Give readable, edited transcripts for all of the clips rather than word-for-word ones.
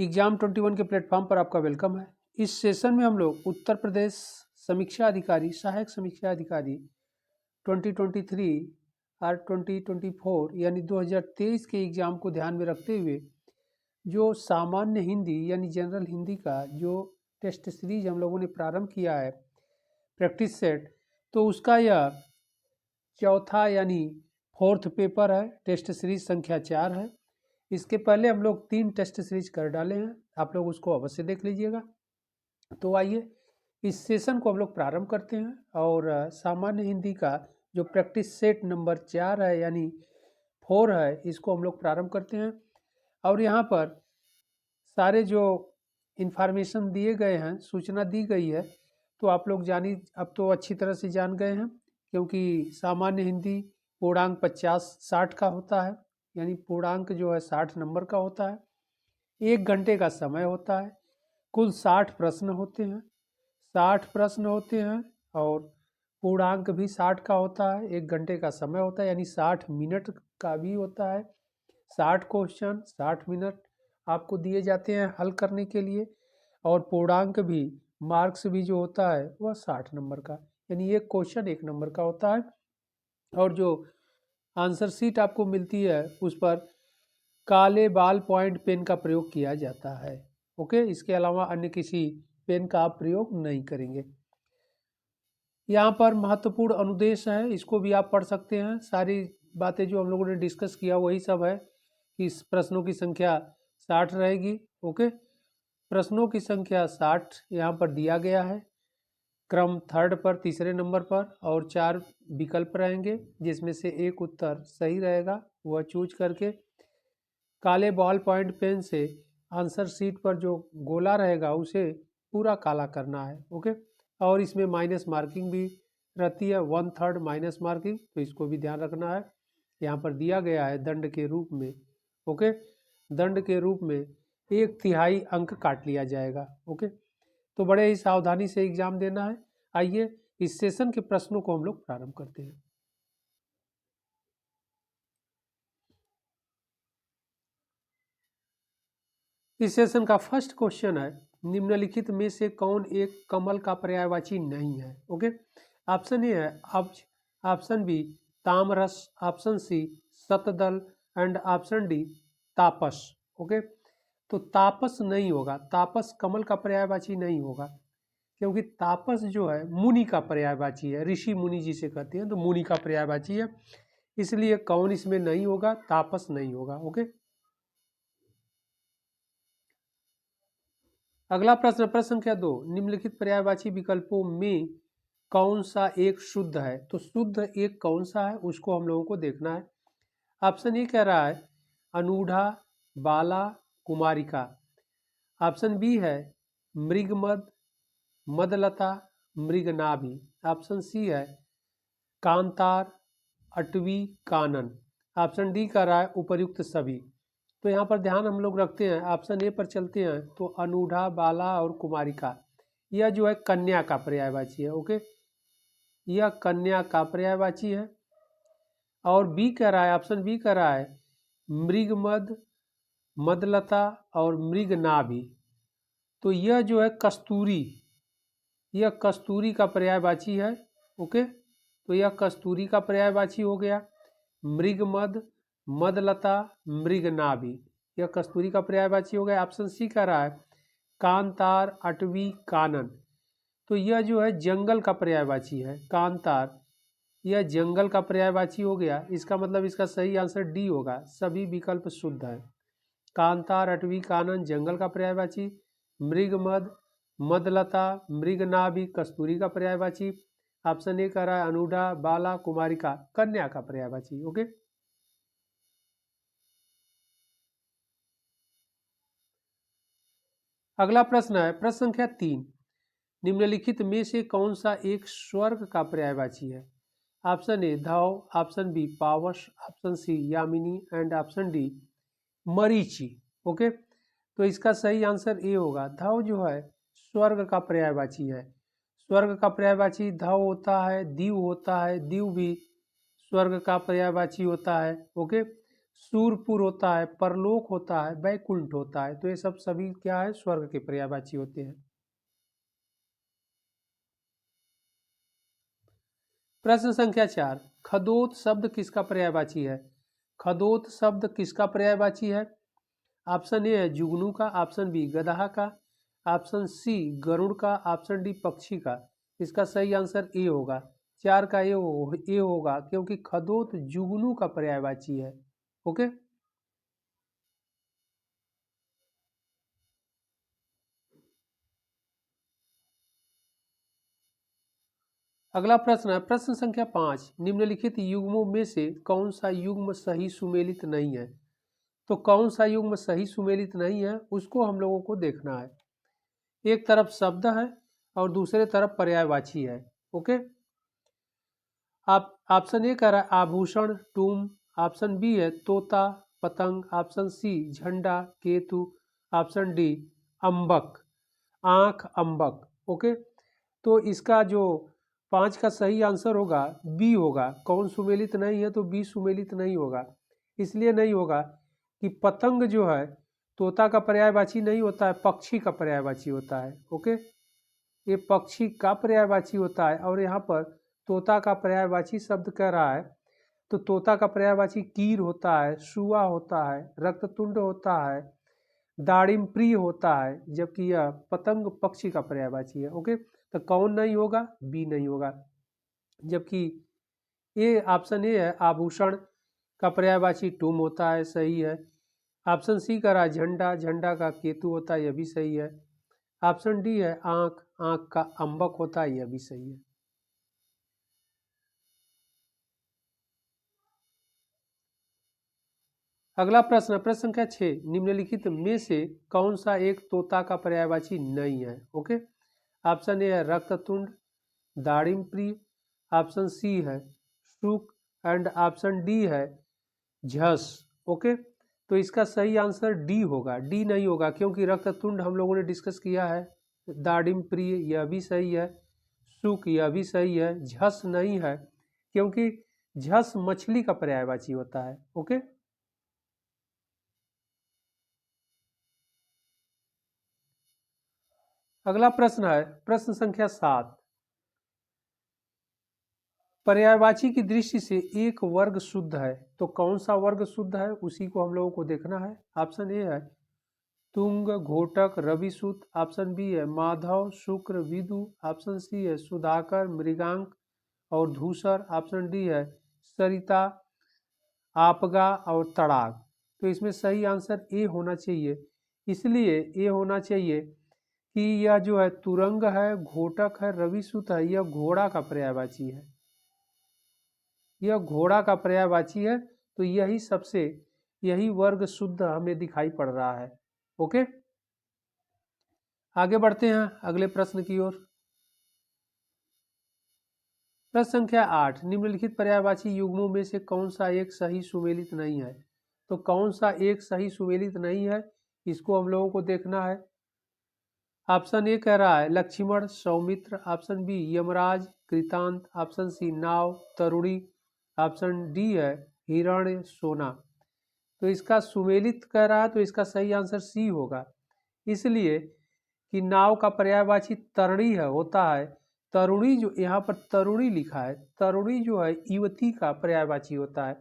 Exam 21 के platform पर आपका वेलकम है। इस सेशन में हम लोग उत्तर प्रदेश समीक्षा अधिकारी, सहायक समीक्षा अधिकारी 2023 और 2024 यानी 2023 के एग्जाम को ध्यान में रखते हुए जो सामान्य हिंदी यानी जनरल हिंदी का जो टेस्ट सीरीज हम लोगों ने प्रारंभ किया है प्रैक्टिस सेट, तो उसका यह चौथा यानी फोर्थ पेपर है। टेस्ट सीरीज संख्या 4 है। इसके पहले हम लोग 3 टेस्ट सीरीज कर डाले हैं, आप लोग उसको अवश्य देख लीजिएगा। तो आइए इस सेशन को हम लोग प्रारंभ करते हैं और सामान्य हिंदी का जो प्रैक्टिस सेट नंबर 4 है यानी 4 है, इसको हम लोग प्रारंभ करते हैं। और यहाँ पर सारे जो इन्फॉर्मेशन दिए गए हैं, सूचना दी गई है, तो आप लोग अब तो अच्छी तरह से जान गए हैं, क्योंकि सामान्य हिंदी पूर्णांक 50-60 का होता है, यानी पूर्णांक जो है 60 नंबर का होता है। 1 घंटे का समय होता है। कुल 60 प्रश्न होते हैं। 60 प्रश्न होते हैं और पूर्णांक भी 60 का होता है। 1 घंटे का समय होता है, यानी 60 मिनट का भी होता है। 60 क्वेश्चन 60 मिनट आपको दिए जाते हैं हल करने के लिए। और पूर्णांक भी, मार्क्स भी जो होता है वह 60 नंबर का, यानी एक क्वेश्चन 1 नंबर का होता है। और जो आंसर शीट आपको मिलती है उस पर काले बाल पॉइंट पेन का प्रयोग किया जाता है। ओके, इसके अलावा अन्य किसी पेन का आप प्रयोग नहीं करेंगे। यहाँ पर महत्वपूर्ण अनुदेश है, इसको भी आप पढ़ सकते हैं। सारी बातें जो हम लोगों ने डिस्कस किया वही सब है कि इस प्रश्नों की संख्या 60 रहेगी। ओके, प्रश्नों की संख्या 60 यहाँ पर दिया गया है, क्रम 3rd पर, तीसरे नंबर पर, और 4 विकल्प रहेंगे जिसमें से एक उत्तर सही रहेगा, वह चूज करके काले बॉल पॉइंट पेन से आंसर शीट पर जो गोला रहेगा उसे पूरा काला करना है। ओके, और इसमें माइनस मार्किंग भी रहती है, 1/3 माइनस मार्किंग, तो इसको भी ध्यान रखना है। यहाँ पर दिया गया है दंड के रूप में। ओके, दंड के रूप में 1/3 अंक काट लिया जाएगा। ओके, तो बड़े ही सावधानी से एग्जाम देना है। आइए इस सेशन के प्रश्नों को हम लोग प्रारंभ करते हैं। इस सेशन का फर्स्ट क्वेश्चन है, निम्नलिखित में से कौन एक कमल का पर्यायवाची नहीं है। ओके, ऑप्शन ए है अब्ज, ऑप्शन बी तामरस, ऑप्शन सी शतदल एंड ऑप्शन डी तापस। ओके, तो तापस नहीं होगा, तापस कमल का पर्यायवाची नहीं होगा, क्योंकि तापस जो है मुनि का पर्यायवाची है, ऋषि मुनि जिसे कहते हैं, तो मुनि का पर्यायवाची है, इसलिए कौन इसमें नहीं होगा, तापस नहीं होगा। ओके, अगला प्रश्न, प्रश्न संख्या 2, निम्नलिखित पर्यायवाची विकल्पों में कौन सा एक शुद्ध है। तो शुद्ध एक कौन सा है उसको हम लोगों को देखना है। ऑप्शन ए कह रहा है अनूढ़ा, बाला, कुमारिका। ऑप्शन बी है मृगमद, मदलता, मृगनाभि। ऑप्शन सी है कांतार, अटवी, कानन। ऑप्शन डी कह रहा है उपर्युक्त सभी। तो यहाँ पर ध्यान हम लोग रखते हैं, ऑप्शन ए पर चलते हैं, तो अनूढ़ा, बाला और कुमारिका, यह जो है कन्या का पर्यायवाची है। ओके, यह कन्या का पर्यायवाची है। और बी कह रहा है, ऑप्शन बी कह रहा है मृगमद, मदलता और मृगनाभि, तो यह जो है कस्तूरी, यह कस्तूरी का पर्यायवाची है। ओके, तो यह कस्तूरी का पर्यायवाची हो गया। मृगमद, मदलता, मृगनाभि, यह कस्तूरी का पर्यायवाची हो गया। ऑप्शन सी कह रहा है कांतार, अटवी, कानन, तो यह जो है जंगल का पर्यायवाची है। कांतार, यह जंगल का पर्यायवाची हो गया। इसका मतलब इसका सही आंसर डी होगा, सभी विकल्प शुद्ध है। कांतार, अटवी, कानन जंगल का पर्यायवाची, मृगमद, मदलता, मृगनाभि कस्तूरी का पर्यायवाची। ऑप्शन ए कह रहा है अनूढ़ा, बाला, कुमारिका कन्या का पर्यायवाची। ओके, अगला प्रश्न है, प्रश्न संख्या 3, निम्नलिखित में से कौन सा एक स्वर्ग का पर्यायवाची है। ऑप्शन ए धव, ऑप्शन बी पावस, ऑप्शन सी यामिनी एंड ऑप्शन डी मरीचि। ओके, तो इसका सही आंसर ए होगा, धव जो है स्वर्ग का पर्यायवाची है। स्वर्ग का पर्यायवाची धव होता है, दीव होता है, दीव भी स्वर्ग का पर्यायवाची होता है। ओके, सूरपुर होता है, परलोक होता है, वैकुंठ होता है। तो ये सब सभी क्या है, स्वर्ग के पर्यायवाची होते हैं। प्रश्न संख्या 4, खदोत शब्द किसका पर्यायवाची है? खदोत शब्द किसका पर्यायवाची है? ऑप्शन ए है जुगनू का, ऑप्शन बी गदहा का, ऑप्शन सी गरुड़ का, ऑप्शन डी पक्षी का। इसका सही आंसर ए होगा। 4 का ए होगा, क्योंकि खदोत जुगनू का पर्यायवाची है। ओके। अगला प्रश्न है प्रश्न संख्या 5, निम्नलिखित युग्मों में से कौन सा युग्म सही सुमेलित नहीं है? तो कौन सा युग्म सही सुमेलित नहीं है उसको हम लोगों को देखना है। एक तरफ शब्द है और दूसरे तरफ पर्यायवाची है। ओके। आप ऑप्शन ए कह रहा है आभूषण टूम, ऑप्शन बी है तोता पतंग, ऑप्शन सी झंडा केतु, ऑप्शन डी अंबक आंख अंबक। ओके। तो इसका जो 5 का सही आंसर होगा बी होगा। कौन सुमेलित नहीं है? तो बी सुमेलित नहीं होगा। इसलिए नहीं होगा कि पतंग जो है तोता का पर्यायवाची नहीं होता है, पक्षी का पर्यायवाची होता है। ओके। ये पक्षी का पर्यायवाची होता है और यहाँ पर तोता का पर्यायवाची शब्द कह रहा है। तो तोता का पर्यायवाची कीर होता है, शुआ होता है, रक्ततुंड होता है, दाड़िम प्रिय होता है, जबकि यह पतंग पक्षी का पर्यायवाची है। ओके। तो कौन नहीं होगा? बी नहीं होगा। जबकि ये ऑप्शन ए है आभूषण का पर्यायवाची टूम होता है, सही है। ऑप्शन सी का रहा झंडा, झंडा का केतु होता है, यह भी सही है। ऑप्शन डी है आंख, आंख का अंबक होता है, यह भी सही है। अगला प्रश्न प्रश्न संख्या 6, निम्नलिखित में से कौन सा एक तोता का पर्यायवाची नहीं है? ओके। ऑप्शन ए है रक्ततुंड, दाड़िम प्रिय, ऑप्शन सी है शुक एंड ऑप्शन डी है झस। ओके। तो इसका सही आंसर डी होगा। डी नहीं होगा क्योंकि रक्ततुंड हम लोगों ने डिस्कस किया है, दाड़िम प्रिय यह भी सही है, शुक यह भी सही है, झस नहीं है क्योंकि झस मछली का पर्यायवाची होता है। ओके। अगला प्रश्न है प्रश्न संख्या 7, पर्यायवाची की दृष्टि से एक वर्ग शुद्ध है। तो कौन सा वर्ग शुद्ध है उसी को हम लोगों को देखना है। ऑप्शन ए है तुंग घोटक रविसूत, ऑप्शन बी है माधव शुक्र विदु, ऑप्शन सी है सुधाकर मृगांक और धूसर, ऑप्शन डी है सरिता आपगा और तड़ाग। तो इसमें सही आंसर ए होना चाहिए। इसलिए ए होना चाहिए कि यह जो है तुरंग है, घोटक है, रविसूत है, यह घोड़ा का पर्यायवाची है। यह घोड़ा का पर्यायवाची है। तो यही वर्ग शुद्ध हमें दिखाई पड़ रहा है। ओके। आगे बढ़ते हैं अगले प्रश्न की ओर। प्रश्न संख्या 8, निम्नलिखित पर्यायवाची युग्मों में से कौन सा एक सही सुमेलित नहीं है? तो कौन सा एक सही सुमेलित नहीं है इसको हम लोगों को देखना है। ऑप्शन ए कह रहा है Lakshman Saumitra, option B Yamraj Kritant, option C नाव तरुणी, ऑप्शन डी है हिरण्य सोना। तो इसका सुमेलित कह रहा है तो इसका सही आंसर सी होगा। इसलिए कि नाव का पर्यायवाची तरुणी है होता है। तरुणी जो यहाँ पर तरुणी लिखा है, तरुणी जो है युवती का पर्यायवाची होता है,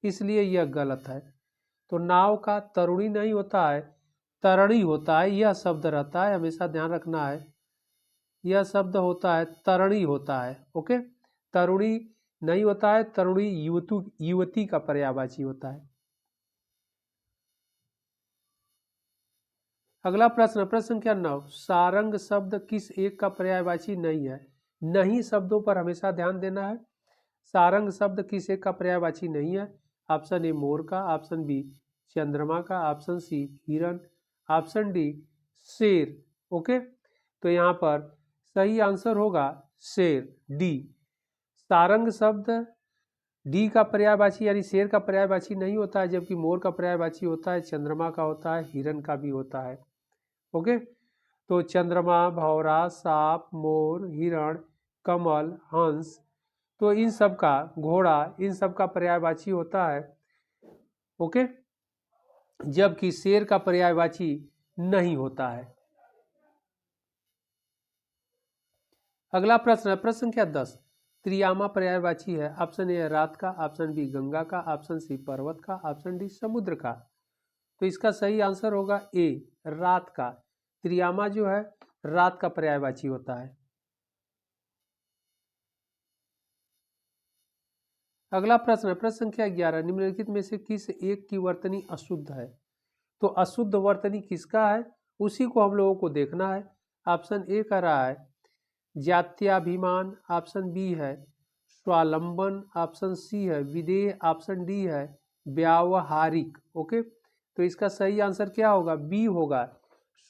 इसलिए यह गलत है। तो नाव का तरुणी नहीं होता है, तरणी होता है। यह शब्द रहता है, हमेशा ध्यान रखना है। यह शब्द होता है तरणी होता है। ओके। तरुणी नहीं होता है, तरुणी युवती का पर्यायवाची होता है। अगला प्रश्न प्रश्न संख्या 9, सारंग शब्द किस एक का पर्यायवाची नहीं है? नहीं शब्दों पर हमेशा ध्यान देना है। सारंग शब्द किस एक का पर्यायवाची नहीं है? ऑप्शन ए मोर का, ऑप्शन बी चंद्रमा का, ऑप्शन सी हिरन, ऑप्शन डी शेर। ओके। तो यहाँ पर सही आंसर होगा शेर, डी। सारंग शब्द डी का पर्यायवाची यानी शेर का पर्यायवाची नहीं होता है, जबकि मोर का पर्यायवाची होता है, चंद्रमा का होता है, हिरन का भी होता है। ओके। तो चंद्रमा, भौरा, सांप, मोर, हिरण, कमल, हंस, तो इन सब का घोड़ा, इन सब का पर्यायवाची होता है ओके, जबकि शेर का पर्यायवाची नहीं होता है। अगला प्रश्न है प्रश्न संख्या 10। त्रियामा पर्यायवाची है। ऑप्शन ए रात का, ऑप्शन बी गंगा का, ऑप्शन सी पर्वत का, ऑप्शन डी समुद्र का। तो इसका सही आंसर होगा ए, रात का। त्रियामा जो है रात का पर्यायवाची होता है। अगला प्रश्न है प्रश्न संख्या 11। निम्नलिखित में से किस एक की वर्तनी अशुद्ध है? तो अशुद्ध वर्तनी किसका है उसी को हम लोगों को देखना है। ऑप्शन ए का रहा है जात्याभिमान, ऑप्शन बी है स्वावलंबन, ऑप्शन सी है विदेह, ऑप्शन डी है व्यावहारिक। ओके, तो इसका सही आंसर क्या होगा? बी होगा,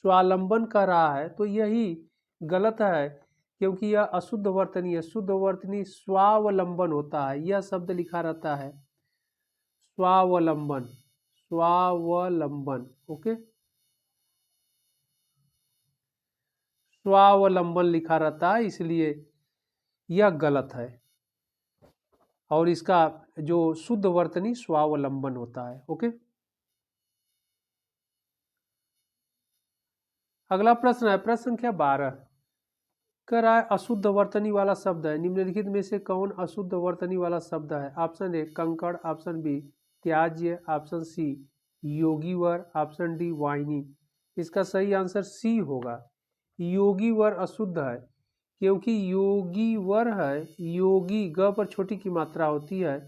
स्वावलंबन का रहा है तो यही गलत है, क्योंकि यह अशुद्ध वर्तनी है। शुद्ध वर्तनी स्वावलंबन होता है, यह शब्द लिखा रहता है स्वावलंबन, स्वावलंबन। ओके, स्वावलंबन लिखा रहता है, इसलिए यह गलत है। और इसका जो शुद्ध वर्तनी स्वावलंबन होता है। ओके, अगला प्रश्न है प्रश्न संख्या 12। कह रहा है अशुद्ध वर्तनी वाला शब्द है। निम्नलिखित में से कौन अशुद्ध वर्तनी वाला शब्द है? ऑप्शन ए कंकड़, ऑप्शन बी त्याज्य, ऑप्शन सी योगीवर, ऑप्शन डी वाहिनी। इसका सही आंसर सी होगा, योगीवर अशुद्ध है, क्योंकि योगीवर है, योगी ग पर छोटी की मात्रा होती है,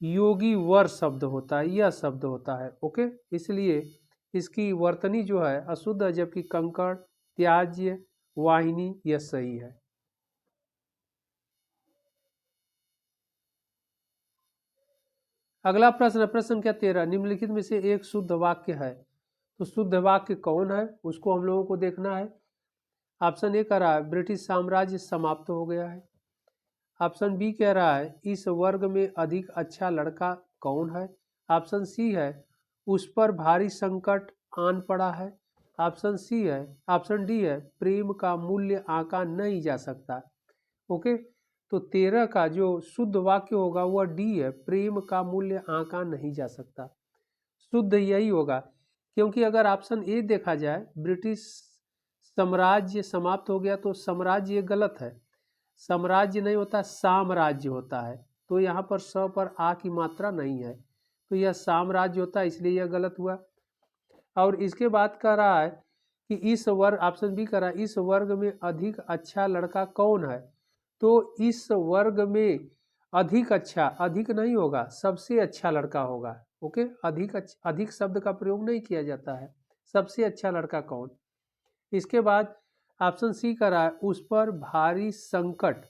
योगी वर शब्द होता है, यह शब्द होता है। ओके, इसलिए इसकी वर्तनी जो है अशुद्ध है, जबकि कंकड़, त्याज्य, वाहिनी यह सही है। अगला प्रश्न है प्रश्न संख्या 13। निम्नलिखित में से एक शुद्ध वाक्य है, तो शुद्ध वाक्य कौन है उसको हम लोगों को देखना है। ऑप्शन ए कह रहा है ब्रिटिश साम्राज्य समाप्त हो गया है। ऑप्शन बी कह रहा है इस वर्ग में अधिक अच्छा लड़का कौन है। ऑप्शन सी है उस पर भारी संकट आन पड़ा है। ऑप्शन सी है, ऑप्शन डी है प्रेम का मूल्य आंका नहीं जा सकता। ओके, तो 13 का जो शुद्ध वाक्य होगा वह डी है, प्रेम का मूल्य आंका नहीं जा सकता। शुद्ध यही होगा, क्योंकि अगर ऑप्शन ए देखा जाए ब्रिटिश साम्राज्य समाप्त हो गया, तो साम्राज्य ये गलत है, साम्राज्य नहीं होता साम्राज्य होता है, तो यहाँ पर स पर आ की मात्रा नहीं है, तो यह साम्राज्य होता है, इसलिए यह गलत हुआ। और इसके बाद कह रहा है कि इस वर्ग, ऑप्शन बी कह रहा है इस वर्ग में अधिक अच्छा लड़का कौन है। तो इस वर्ग में अधिक अच्छा, अधिक नहीं होगा, सबसे अच्छा लड़का होगा। ओके, अधिक शब्द का प्रयोग नहीं किया जाता है, सबसे अच्छा लड़का कौन। इसके बाद ऑप्शन सी का रहा है उस पर भारी संकट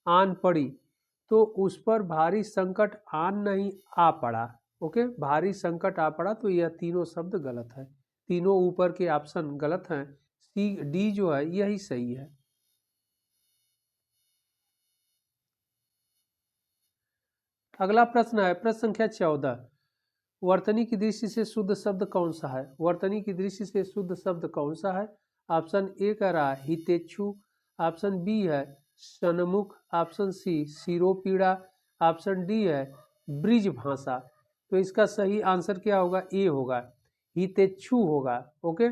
आन पड़ी, तो उस पर भारी संकट आन नहीं आ पड़ा। ओके, भारी संकट आ पड़ा, तो यह तीनों शब्द गलत है, तीनों ऊपर के ऑप्शन गलत हैं, सी डी जो है यही सही है। अगला प्रश्न है प्रश्न संख्या 14। वर्तनी की दृष्टि से शुद्ध शब्द कौन सा है? वर्तनी की दृष्टि से शुद्ध शब्द कौन सा है? ऑप्शन ए का रहा हितेच्छु, ऑप्शन बी है सन्मुख, ऑप्शन सी शिरोपीड़ा, ऑप्शन डी है ब्रिज भाषा। तो इसका सही आंसर क्या होगा? ए होगा, हितेच्छु होगा। ओके,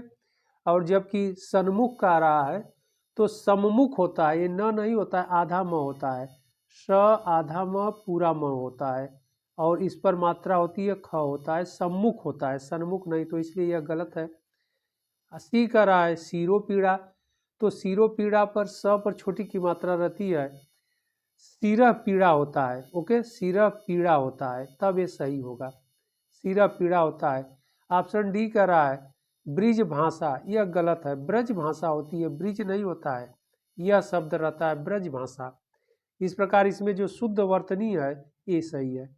और जबकि सन्मुख का रहा है तो सम्मुख होता है, ये न नहीं होता है, आधा म होता है, स आधा म पूरा म होता है, और इस पर मात्रा होती है ख होता है, सम्मुख होता है, सन्मुख नहीं, तो इसलिए यह गलत है। सी का रहा है शिरोपीड़ा, तो शिरोपीड़ा पर स पर छोटी की मात्रा रहती है, सिरह पीड़ा होता है। ओके, सिरह पीड़ा होता है, तब ये सही होगा, सिरह पीड़ा होता है। ऑप्शन डी का रहा है ब्रिज भाषा, यह गलत है, ब्रज भाषा होती है, ब्रिज नहीं होता है, यह शब्द रहता है ब्रज भाषा। इस प्रकार इसमें जो शुद्ध वर्तनी है ये सही है।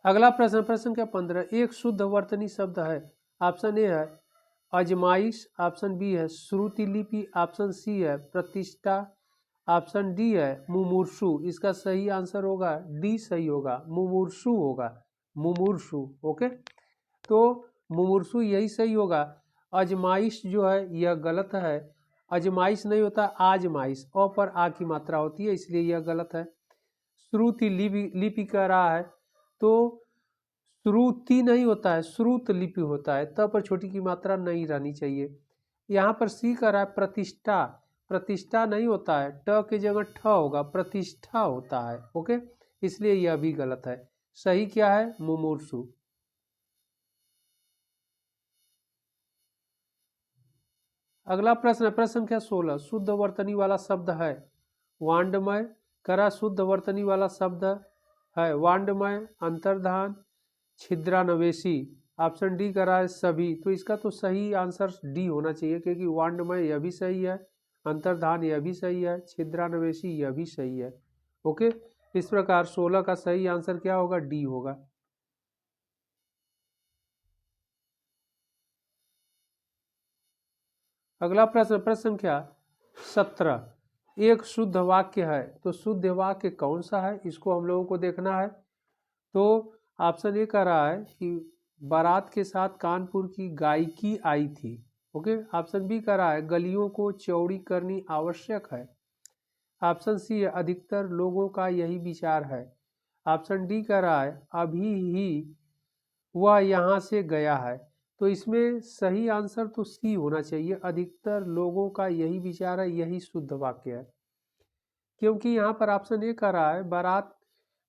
अगला प्रश्न प्रश्न संख्या 15। एक शुद्ध वर्तनी शब्द है। ऑप्शन ए है अजमाइश, ऑप्शन बी है श्रुति लिपि, ऑप्शन सी है प्रतिष्ठा, ऑप्शन डी है मुमूर्षु। इसका सही आंसर होगा डी सही होगा, मुमूर्षु होगा, मुमूर्षु। ओके, तो मुमूर्षु यही सही होगा। अजमाइश जो है यह गलत है, अजमाइश नहीं होता, आजमाइश, अ पर आ की मात्रा होती है, इसलिए यह गलत है। श्रुति लिपि कह रहा है तो श्रुति नहीं होता है, श्रुत लिपि होता है, त पर छोटी की मात्रा नहीं रहनी चाहिए। यहाँ पर सी कह रहा है प्रतिष्ठा, प्रतिष्ठा नहीं होता है, ट की जगह ठ होगा, प्रतिष्ठा होता है। ओके, इसलिए यह भी गलत है। सही क्या है? मुमूर्षु। अगला प्रश्न है प्रश्न संख्या 16, शुद्ध वर्तनी वाला शब्द है वांडमय, करा शुद्ध वर्तनी वाला शब्द है वांडमय, अंतर्धान, छिद्रानवेशी। ऑप्शन डी करा है सभी। तो इसका तो सही आंसर डी होना चाहिए, क्योंकि वांडमय यह भी सही है, अंतर्धान यह भी सही है, छिद्रानवेशी यह भी सही है। ओके, इस प्रकार 16 का सही आंसर क्या होगा? डी होगा। अगला प्रश्न प्रश्न संख्या 17, एक शुद्ध वाक्य है, तो शुद्ध वाक्य कौन सा है, इसको हम लोगों को देखना है। तो ऑप्शन ए कह रहा है कि बारात के साथ कानपुर की गायकी आई थी। ओके, ऑप्शन बी कह रहा है गलियों को चौड़ी करनी आवश्यक है। ऑप्शन सी है अधिकतर लोगों का यही विचार है। ऑप्शन डी कह रहा है अभी ही वह यहाँ से गया है। तो इसमें सही आंसर तो सी होना चाहिए, अधिकतर लोगों का यही विचार है, यही शुद्ध वाक्य है। क्योंकि यहाँ पर ऑप्शन ए कह रहा है बारात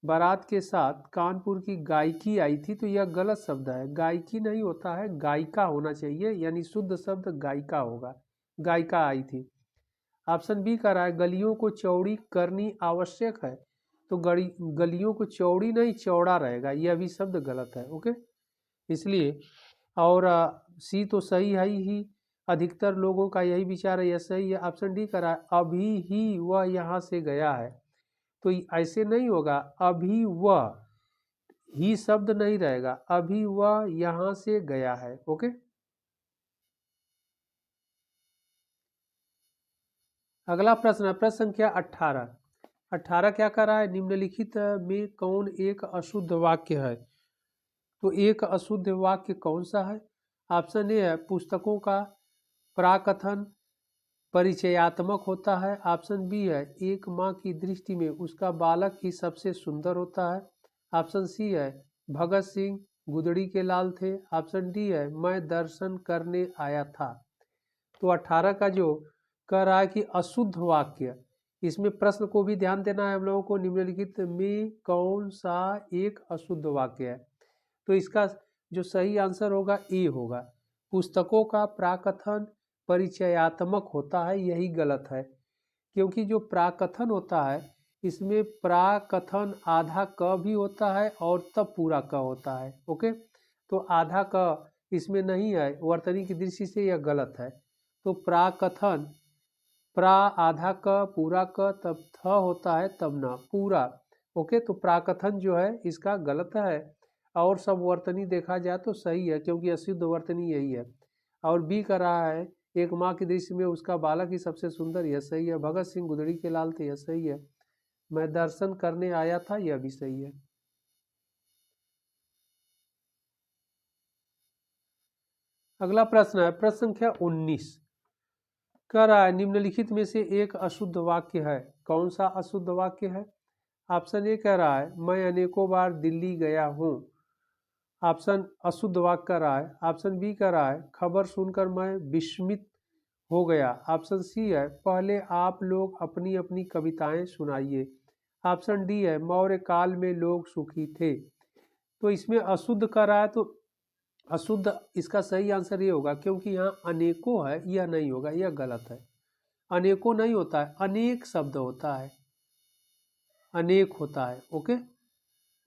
बारात के साथ कानपुर की गायकी आई थी, तो यह गलत शब्द है, गायकी नहीं होता है, गायिका होना चाहिए, यानी शुद्ध शब्द गायिका होगा, गायिका आई थी। ऑप्शन बी कह रहा है गलियों को चौड़ी करनी आवश्यक है, तो गलियों को चौड़ी नहीं चौड़ा रहेगा, यह भी शब्द गलत है। ओके, इसलिए और सी तो सही है ही, अधिकतर लोगों का यही विचार है, यह सही है। ऑप्शन डी करा अभी ही वह यहाँ से गया है, तो ऐसे नहीं होगा, अभी वह ही शब्द नहीं रहेगा, अभी वह यहाँ से गया है। ओके, अगला प्रश्न है प्रश्न संख्या 18, 18 क्या कर रहा है, निम्नलिखित में कौन एक अशुद्ध वाक्य है। तो एक अशुद्ध वाक्य कौन सा है? ऑप्शन ए है पुस्तकों का प्राकथन परिचयात्मक होता है। ऑप्शन बी है एक माँ की दृष्टि में उसका बालक ही सबसे सुंदर होता है। ऑप्शन सी है भगत सिंह गुदड़ी के लाल थे। ऑप्शन डी है मैं दर्शन करने आया था। तो 18 का जो कह रहा है कि अशुद्ध वाक्य, इसमें प्रश्न को भी ध्यान देना है हम लोगों को, निम्नलिखित में कौन सा एक अशुद्ध वाक्य है। तो इसका जो सही आंसर होगा ए होगा, पुस्तकों का प्राकथन परिचयात्मक होता है, यही गलत है। क्योंकि जो प्राकथन होता है इसमें प्राकथन आधा क भी होता है और तब पूरा क होता है। ओके, तो आधा क इसमें नहीं है, वर्तनी की दृष्टि से यह गलत है। तो प्राकथन प्रा आधा क पूरा क तब थ होता है तब ना पूरा। ओके, तो प्राकथन जो है इसका गलत है, और सब वर्तनी देखा जाए तो सही है, क्योंकि अशुद्ध वर्तनी यही है। और बी कर रहा है एक माँ की दृष्टि में उसका बालक ही सबसे सुंदर, यह सही है। भगत सिंह गुदड़ी के लाल थे, यह सही है। मैं दर्शन करने आया था, यह भी सही है। अगला प्रश्न है प्रश्न संख्या 19, कह रहा है निम्नलिखित में से एक अशुद्ध वाक्य है, कौन सा अशुद्ध वाक्य है। ऑप्शन ए कह रहा है मैं अनेकों बार दिल्ली गया हूँ। ऑप्शन अशुद्ध वाक्य कर रहा है। ऑप्शन बी कर रहा है खबर सुनकर मैं विस्मित हो गया। ऑप्शन सी है पहले आप लोग अपनी अपनी कविताएं सुनाइए। ऑप्शन डी है मौर्य काल में लोग सुखी थे। तो इसमें अशुद्ध कर रहा है, तो अशुद्ध इसका सही आंसर ये होगा, क्योंकि यहाँ अनेकों है, यह नहीं होगा, यह गलत है। अनेकों नहीं होता है, अनेक शब्द होता है, अनेक होता है। ओके,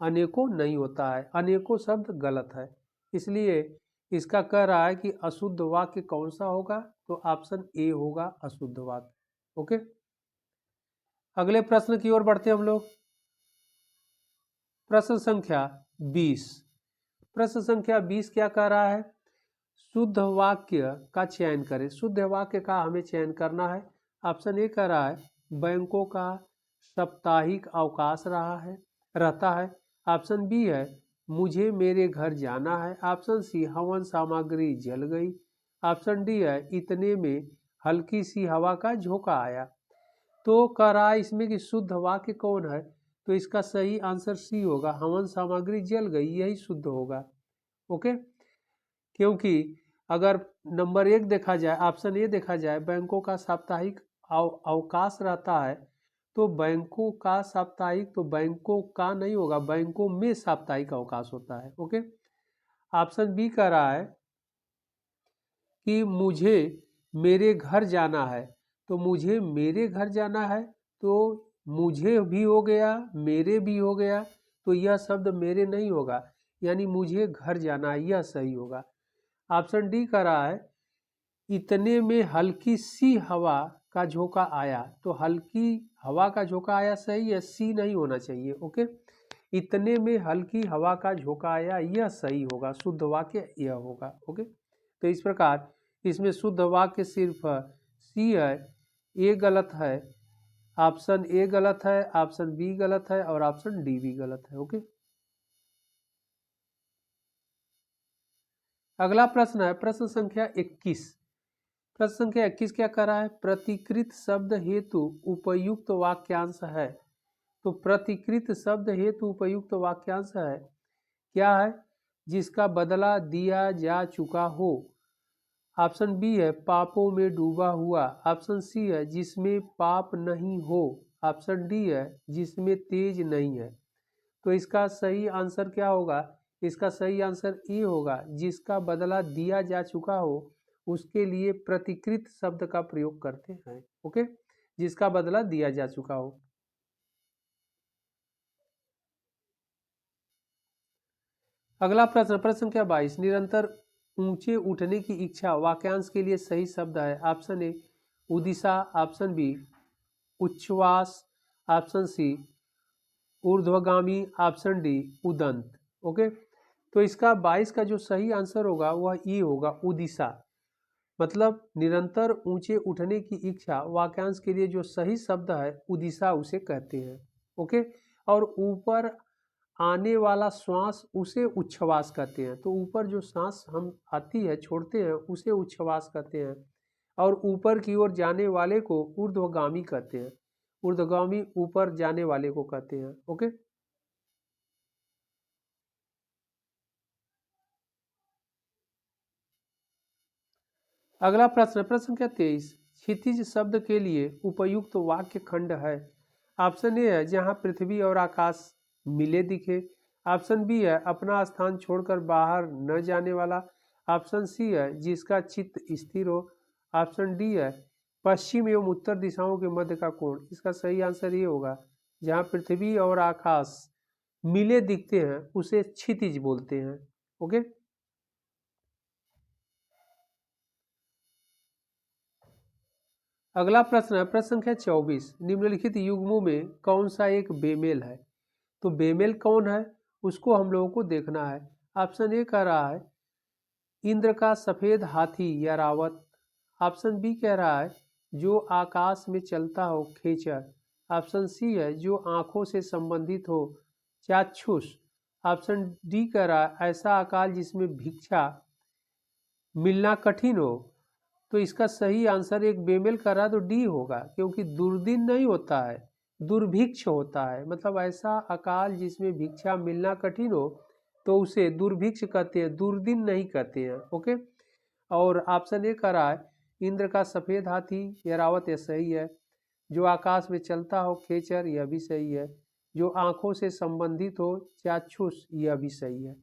अनेकों नहीं होता है, अनेकों शब्द गलत है। इसलिए इसका कह रहा है कि अशुद्ध वाक्य कौन सा होगा, तो ऑप्शन ए होगा अशुद्ध वाक्य। ओके, अगले प्रश्न की ओर बढ़ते हम लोग। प्रश्न संख्या 20, प्रश्न संख्या 20 क्या कह रहा है, शुद्ध वाक्य का चयन करें। शुद्ध वाक्य का हमें चयन करना है। ऑप्शन ए कह रहा है बैंकों का साप्ताहिक अवकाश रहता है। ऑप्शन बी है मुझे मेरे घर जाना है। ऑप्शन सी हवन सामग्री जल गई। ऑप्शन डी है इतने में हल्की सी हवा का झोंका आया। तो कह रहा है इसमें कि शुद्ध वाक्य कौन है, तो इसका सही आंसर सी होगा, हवन सामग्री जल गई, यही शुद्ध होगा। ओके, क्योंकि अगर नंबर 1 देखा जाए, ऑप्शन ए देखा जाए, बैंकों का साप्ताहिक अवकाश रहता है, तो बैंकों का साप्ताहिक, तो बैंकों का नहीं होगा, बैंकों में साप्ताहिक अवकाश होता है। ओके, ऑप्शन बी कह रहा है कि मुझे मेरे घर जाना है, तो मुझे मेरे घर जाना है, तो मुझे भी हो गया, मेरे भी हो गया, तो यह शब्द मेरे नहीं होगा, यानी मुझे घर जाना है, यह सही होगा। ऑप्शन डी कह रहा है इतने में हल्की सी हवा का झोंका आया, तो हल्की हवा का झोंका आया सही है, सी नहीं होना चाहिए। ओके, इतने में हल्की हवा का झोंका आया, यह सही होगा, शुद्ध वाक्य यह होगा। ओके, तो इस प्रकार इसमें शुद्ध वाक्य सिर्फ सी है, ए गलत है, ऑप्शन ए गलत है, ऑप्शन बी गलत है और ऑप्शन डी भी गलत है। ओके, अगला प्रश्न है प्रश्न संख्या 21। प्रश्न संख्या 21 क्या कर रहा है, प्रतिकृत शब्द हेतु उपयुक्त वाक्यांश है। तो प्रतिकृत शब्द हेतु उपयुक्त वाक्यांश है, क्या है, जिसका बदला दिया जा चुका हो। ऑप्शन बी है पापों में डूबा हुआ, ऑप्शन सी है जिसमें पाप नहीं हो, ऑप्शन डी है जिसमें तेज नहीं है। तो इसका सही आंसर क्या होगा, इसका सही आंसर ए होगा, जिसका बदला दिया जा चुका हो उसके लिए प्रतिकृत शब्द का प्रयोग करते हैं। ओके, जिसका बदला दिया जा चुका हो। अगला प्रश्न, प्रश्न संख्या 22, निरंतर ऊंचे उठने की इच्छा वाक्यांश के लिए सही शब्द है। ऑप्शन ए उदिशा, ऑप्शन बी उच्छ्वास, ऑप्शन सी ऊर्ध्वगामी, ऑप्शन डी उदंत। ओके, तो इसका 22 का जो सही आंसर होगा वह ये होगा उदिशा, मतलब निरंतर ऊंचे उठने की इच्छा वाक्यांश के लिए जो सही शब्द है उदिशा उसे कहते हैं। ओके, और ऊपर आने वाला श्वास उसे उच्छ्वास कहते हैं। तो ऊपर जो सांस हम आती है छोड़ते हैं उसे उच्छ्वास कहते हैं, और ऊपर की ओर जाने वाले को ऊर्ध्वगामी कहते हैं। ऊर्ध्वगामी ऊपर जाने वाले को कहते हैं। ओके, अगला प्रश्न, प्रश्न संख्या 23, क्षितिज शब्द के लिए उपयुक्त वाक्य खंड है। ऑप्शन ए है जहां पृथ्वी और आकाश मिले दिखे, ऑप्शन बी है अपना स्थान छोड़कर बाहर न जाने वाला, ऑप्शन सी है जिसका चित्त स्थिर हो, ऑप्शन डी है पश्चिम एवं उत्तर दिशाओं के मध्य का कोण। इसका सही आंसर ये होगा, जहां पृथ्वी और आकाश मिले दिखते हैं उसे क्षितिज बोलते हैं। ओके, अगला प्रश्न है प्रश्न संख्या 24, निम्नलिखित युग्मों में कौन सा एक बेमेल है। तो बेमेल कौन है उसको हम लोगों को देखना है। ऑप्शन ए कह रहा है इंद्र का सफेद हाथी या रावत, ऑप्शन बी कह रहा है जो आकाश में चलता हो खेचर, ऑप्शन सी है जो आंखों से संबंधित हो चाक्षुष, ऑप्शन डी कह रहा है ऐसा अकाल जिसमें भिक्षा मिलना कठिन हो। तो इसका सही आंसर एक बेमेल कर रहा है तो डी होगा, क्योंकि दुर्दिन नहीं होता है, दुर्भिक्ष होता है, मतलब ऐसा अकाल जिसमें भिक्षा मिलना कठिन हो तो उसे दुर्भिक्ष कहते हैं, दुर्दिन नहीं कहते हैं। ओके, और ऑप्शन ए कर रहा है इंद्र का सफेद हाथी या रावत, यह सही है, जो आकाश में चलता हो खेचर, यह भी सही है, जो आंखों से संबंधित हो चाक्षुष, यह भी सही है।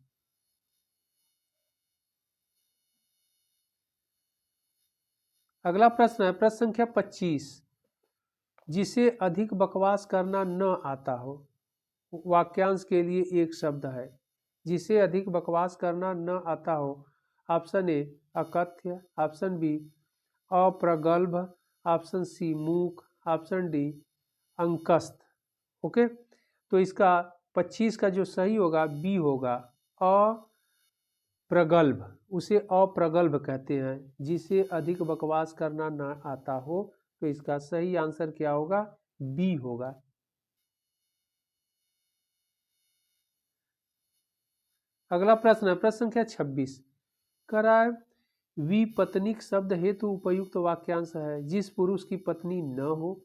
अगला प्रश्न है प्रश्न संख्या 25, जिसे अधिक बकवास करना न आता हो वाक्यांश के लिए एक शब्द है। जिसे अधिक बकवास करना न आता हो, ऑप्शन ए अकथ्य, ऑप्शन बी अप्रगल्भ, ऑप्शन सी मूक, ऑप्शन डी अंकस्त। ओके, तो इसका 25 का जो सही होगा बी होगा, अप्रगल्भ, उसे अप्रगल्भ कहते हैं, जिसे अधिक बकवास करना न आता हो। तो इसका सही आंसर क्या होगा, बी होगा। अगला प्रश्न है प्रश्न संख्या 26, कह रहा है विपत्निक शब्द हेतु उपयुक्त वाक्यांश है जिस पुरुष की पत्नी न हो,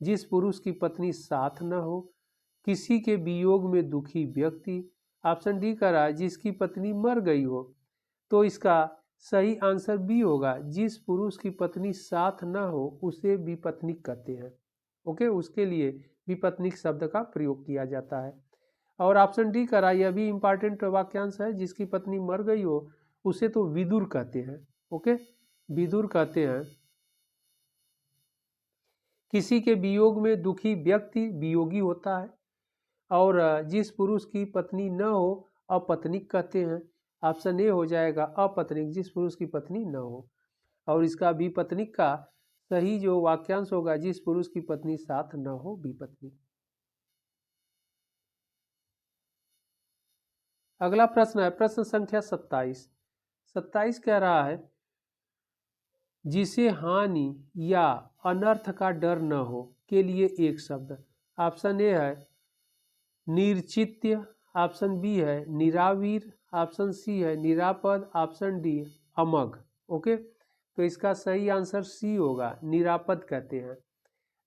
जिस पुरुष की पत्नी साथ न हो, किसी के वियोग में दुखी व्यक्ति। ऑप्शन डी कह रहा है जिसकी पत्नी मर गई हो, तो इसका सही आंसर बी होगा, जिस पुरुष की पत्नी साथ न हो उसे विपत्निक कहते हैं। ओके, उसके लिए विपत्निक शब्द का प्रयोग किया जाता है। और ऑप्शन डी कह रहा है यह भी इंपॉर्टेंट वाक्यांश है, जिसकी पत्नी मर गई हो उसे तो विदुर कहते हैं। ओके, विदुर कहते हैं। किसी के वियोग में दुखी व्यक्ति वियोगी होता है, और जिस पुरुष की पत्नी न हो अपत्निक कहते हैं। ऑप्शन ए हो जाएगा अपत्निक, जिस पुरुष की पत्नी न हो। और इसका विपत्निक का सही जो वाक्यांश होगा जिस पुरुष की पत्नी साथ न हो विपत्निक। अगला प्रश्न है प्रश्न संख्या 27। 27 कह रहा है जिसे हानि या अनर्थ का डर न हो के लिए एक शब्द। ऑप्शन ए है निर्चित्य, ऑप्शन बी है निरावीर, ऑप्शन सी है निरापद, ऑप्शन डी अमघ। ओके, तो इसका सही आंसर सी होगा, निरापद कहते हैं।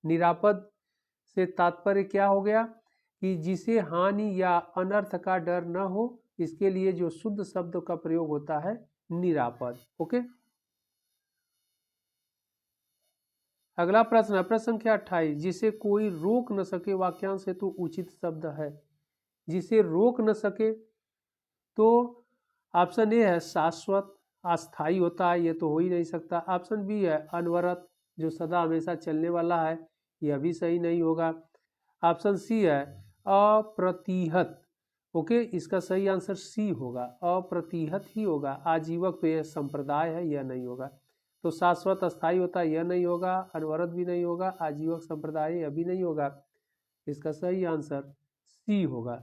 निरापद से तात्पर्य क्या हो गया कि जिसे हानि या अनर्थ का डर न हो, इसके लिए जो शुद्ध शब्द का प्रयोग होता है निरापद। ओके, अगला प्रश्न है प्रश्न संख्या 28। जिसे कोई रोक न सके वाक्यांश हेतु उचित शब्द है। जिसे रोक न सके तो ऑप्शन ए है शाश्वत, अस्थाई होता है, ये तो हो ही नहीं सकता। ऑप्शन बी है अनवरत, जो सदा हमेशा चलने वाला है, यह भी सही नहीं होगा। ऑप्शन सी है अप्रतिहत। ओके, इसका सही आंसर सी होगा, अप्रतिहत ही होगा। आजीवक तो यह संप्रदाय है, यह नहीं होगा। तो शाश्वत अस्थाई होता है, यह नहीं होगा। अनवरत भी नहीं होगा, आजीवक संप्रदाय यह भी नहीं होगा। इसका सही आंसर सी होगा।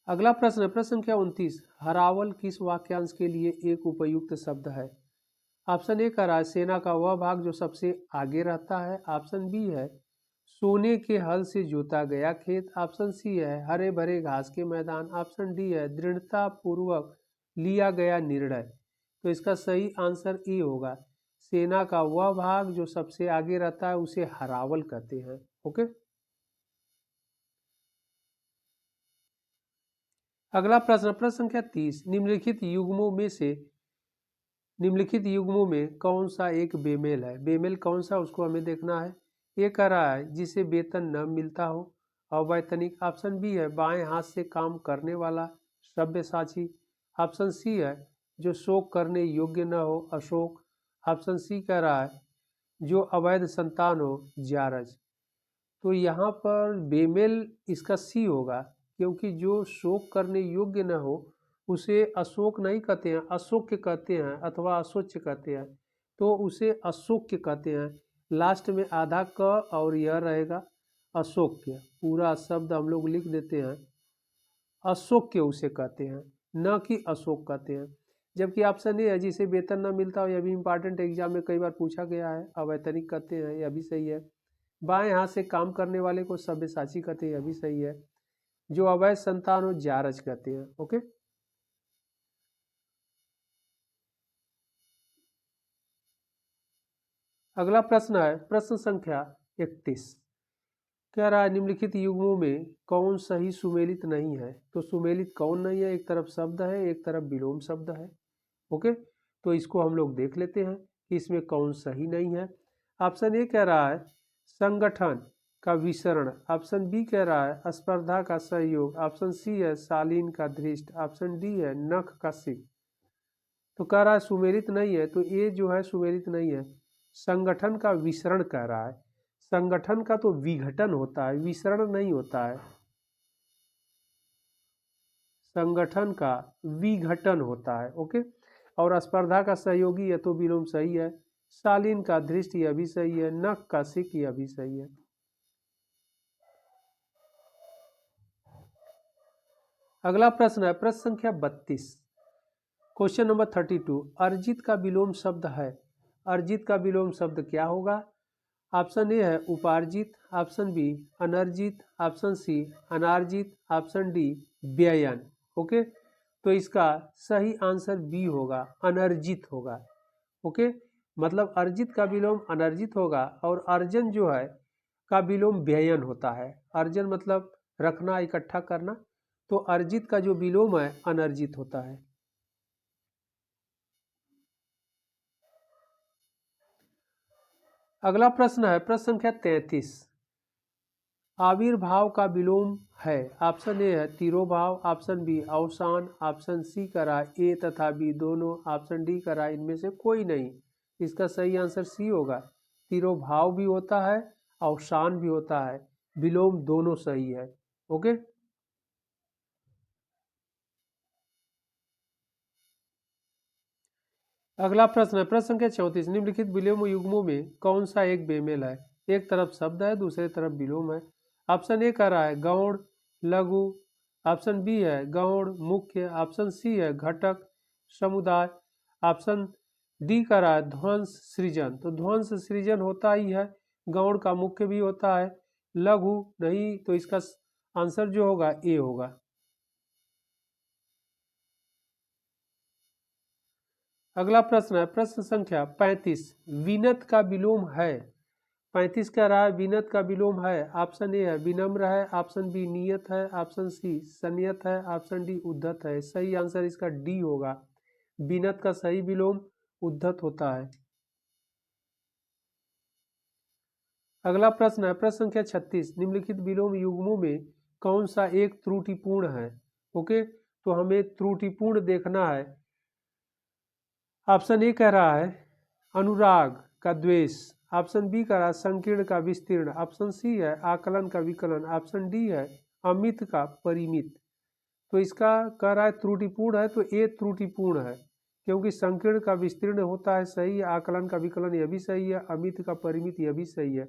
अगला प्रश्न है प्रश्न संख्या 29। हरावल किस वाक्यांश के लिए एक उपयुक्त शब्द है। ऑप्शन ए का रहा है सेना का वह भाग जो सबसे आगे रहता है। ऑप्शन बी है सोने के हल से जोता गया खेत। ऑप्शन सी है हरे भरे घास के मैदान। ऑप्शन डी है दृढ़ता पूर्वक लिया गया निर्णय। तो इसका सही आंसर ए होगा, सेना का वह भाग जो सबसे आगे रहता है उसे हरावल कहते हैं। ओके, अगला प्रश्न प्रश्न संख्या 30। निम्नलिखित युग्मों में कौन सा एक बेमेल है। बेमेल कौन सा उसको हमें देखना है। ये कह रहा है जिसे वेतन न मिलता हो, अवैतनिक। ऑप्शन बी है बाएं हाथ से काम करने वाला, सव्यसाची। ऑप्शन सी है जो शोक करने योग्य न हो, अशोक। ऑप्शन सी कह रहा है जो अवैध संतान हो, जारज। तो यहाँ पर बेमेल इसका सी होगा, क्योंकि जो शोक करने योग्य न हो उसे अशोक नहीं कहते हैं, अशोक्य कहते हैं अथवा अशोच्य कहते हैं, तो उसे अशोक्य कहते हैं। लास्ट में आधा क और यह रहेगा अशोक्य, पूरा शब्द हम लोग लिख देते हैं, अशोक्य उसे कहते हैं, न कि अशोक कहते हैं। जबकि ऑप्शन ए है जिसे वेतन न मिलता हो, यह भी इंपॉर्टेंट एग्जाम में कई बार पूछा गया है, अवैतनिक कहते हैं, यह भी सही है। बाएं हाथ से काम करने वाले को सव्यसाची कहते हैं, यह भी सही है। जो अवैध संतान हो जारज कहते हैं। ओके, अगला प्रश्न है प्रश्न संख्या 31। कह रहा है निम्नलिखित युग्मों में कौन सही सुमेलित नहीं है। तो सुमेलित कौन नहीं है, एक तरफ शब्द है एक तरफ विलोम शब्द है। ओके, तो इसको हम लोग देख लेते हैं कि इसमें कौन सही नहीं है। ऑप्शन ए कह रहा है संगठन का विसरण। ऑप्शन बी कह रहा है स्पर्धा का सहयोग। ऑप्शन सी है शालीन का धृष्ट। ऑप्शन डी है नख का सिक। तो कह रहा है सुमेलित नहीं है, तो ये जो है सुमेलित नहीं है। संगठन का विसरण कह रहा है, संगठन का तो विघटन होता है, विसरण नहीं होता है। संगठन का विघटन होता है। ओके, और स्पर्धा का सहयोगी यह तो विलोम सही है। शालीन का धृष्ट यह भी सही है। नख का सिक यह भी सही है। अगला प्रश्न है प्रश्न संख्या 32। Question number 32। अर्जित का विलोम शब्द है। अर्जित का विलोम शब्द क्या होगा। ऑप्शन ए है उपार्जित, ऑप्शन बी अनर्जित, ऑप्शन सी अनार्जित, ऑप्शन डी व्ययन। ओके, तो इसका सही आंसर बी होगा, अनर्जित होगा। ओके, मतलब अर्जित का विलोम अनर्जित होगा, और अर्जन जो है का विलोम व्ययन होता है। अर्जन मतलब रखना, इकट्ठा करना, तो अर्जित का जो विलोम है अनर्जित होता है। अगला प्रश्न है प्रश्न संख्या 33। आविर्भाव का विलोम है। ऑप्शन ए है तिरोभाव, ऑप्शन बी अवसान, ऑप्शन सी करा ए तथा बी दोनों, ऑप्शन डी करा इनमें से कोई नहीं। इसका सही आंसर सी होगा। तिरोभाव भी होता है, अवसान भी होता है, विलोम दोनों सही है। ओके, अगला प्रश्न है प्रश्न संख्या 34। निम्नलिखित विलोम युग्मों में कौन सा एक बेमेल है? एक तरफ शब्द है, दूसरे तरफ विलोम है। ऑप्शन ए कह रहा है गौण, लघु, ऑप्शन बी है गौण, मुख्य, ऑप्शन सी है घटक, समुदाय, ऑप्शन डी कह रहा है ध्वंस सृजन। तो ध्वंस सृजन होता ही है, गौण का मुख्य भी होता है, लघु नहीं, तो इसका आंसर जो होगा ए होगा। अगला प्रश्न है प्रश्न संख्या 35। विनत का विलोम है। 35 कह रहा है विनत का विलोम है। ऑप्शन ए है विनम्र है, ऑप्शन बी नियत है, ऑप्शन सी संयत है, ऑप्शन डी उद्धत है। सही आंसर इसका डी होगा। विनत का सही विलोम उद्धत होता है। अगला प्रश्न है प्रश्न संख्या 36। निम्नलिखित विलोम युग्मों में कौन सा एक त्रुटिपूर्ण है? ओके, तो हमें त्रुटिपूर्ण देखना है। ऑप्शन ए कह रहा है अनुराग का द्वेष, ऑप्शन बी कह रहा है संकीर्ण का विस्तीर्ण, ऑप्शन सी है आकलन का विकलन, ऑप्शन डी है अमित का परिमित। तो इसका कह रहा है त्रुटिपूर्ण है, तो ए त्रुटिपूर्ण है, क्योंकि संकीर्ण का विस्तीर्ण होता है सही है, आकलन का विकलन यह भी सही है, अमित का परिमित यह भी सही है।